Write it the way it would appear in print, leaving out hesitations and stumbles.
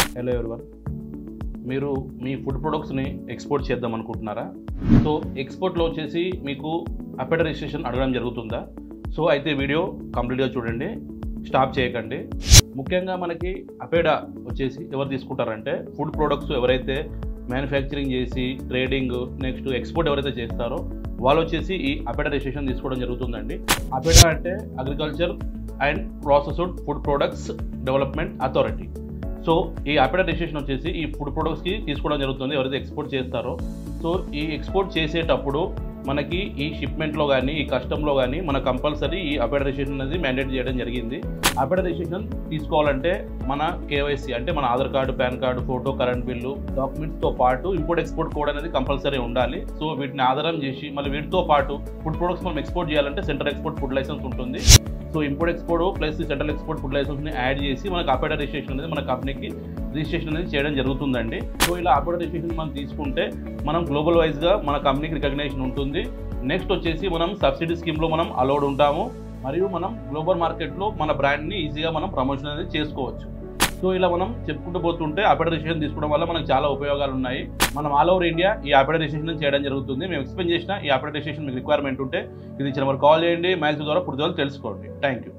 Hello everyone, మీరు మీ food ప్రొడక్ట్స్ని export చేద్దాం అనుకుంటున్నారా? సో ఎక్స్పోర్ట్లో వచ్చేసి మీకు అపెడా రిజిస్ట్రేషన్ అడగడం జరుగుతుందా? సో అయితే వీడియో కంప్లీట్గా చూడండి, స్టాప్ చేయకండి. ముఖ్యంగా మనకి అపెడా వచ్చేసి ఎవరు తీసుకుంటారంటే ఫుడ్ ప్రొడక్ట్స్ ఎవరైతే మ్యానుఫ్యాక్చరింగ్ చేసి ట్రేడింగ్ నెక్స్ట్ ఎక్స్పోర్ట్ ఎవరైతే చేస్తారో వాళ్ళు వచ్చేసి ఈ అపెడా రిజిస్ట్రేషన్ తీసుకోవడం జరుగుతుందండి. అపెడా అంటే agriculture and processed food products development authority. So ఈ అపెడా రిజిస్ట్రేషన్ వచ్చేసి ఈ ఫుడ్ ప్రొడక్ట్స్కి తీసుకోవడం జరుగుతుంది ఎవరైతే ఎక్స్పోర్ట్ చేస్తారో. సో ఈ ఎక్స్పోర్ట్ చేసేటప్పుడు మనకి ఈ షిప్మెంట్లో కానీ ఈ కస్టమ్లో కానీ మన కంపల్సరీ ఈ అపెడా రిజిస్ట్రేషన్ అనేది మ్యాండేట్ చేయడం జరిగింది. అపెడా రిజిస్ట్రేషన్ తీసుకోవాలంటే మన కేవైసీ అంటే మన Aadhaar card, PAN card, photo, current bill, డాక్యుమెంట్స్తో పాటు ఇంపోర్ట్ ఎక్స్పోర్ట్ కోడ్ అనేది కంపల్సరీ ఉండాలి. సో వీటిని ఆధారం చేసి మళ్ళీ వీటితో పాటు ఫుడ్ ప్రొడక్ట్స్ మనం ఎక్స్పోర్ట్ చేయాలంటే సెంట్రల్ ఎక్స్పోర్ట్ ఫుడ్ లైసెన్స్ ఉంటుంది. So import export plus central export food లైసెన్స్ని యాడ్ చేసి మనకు అపెడా రిజిస్ట్రేషన్ అనేది మన కంపెనీకి రిజిస్ట్రేషన్ అనేది చేయడం జరుగుతుందండి. సో ఇలా అపెడా రిజిస్ట్రేషన్ మనం తీసుకుంటే మనం గ్లోబల్ వైజ్గా మన కంపెనీకి రికగ్నేషన్ ఉంటుంది. నెక్స్ట్ వచ్చేసి మనం సబ్సిడీ స్కీమ్లో మనం అలౌడ్ ఉంటాము, మరియు మనం గ్లోబల్ మార్కెట్లో మన బ్రాండ్ని ఈజీగా మనం ప్రమోషన్ అనేది చేసుకోవచ్చు. సో ఇలా మనం చెప్పుకుంటూ పోతుంటే అపెడా రిజిస్ట్రేషన్ తీసుకోవడం వల్ల మనకు చాలా ఉపయోగాలు ఉన్నాయి. మనం ఆల్ ఓవర్ ఇండియా ఈ అపెడా రిజిస్ట్రేషన్ చేయడం జరుగుతుంది. మేము ఎక్స్ప్లెయిన్ చేసిన ఈ అపెడా రిజిస్ట్రేషన్ మీకు రిక్వైర్మెంట్ ఉంటే ఇది ఇచ్చిన నెంబర్ కాల్ చేయండి, మ్యాచ్ ద్వారా పూర్తి తెలుసుకోండి. Thank you.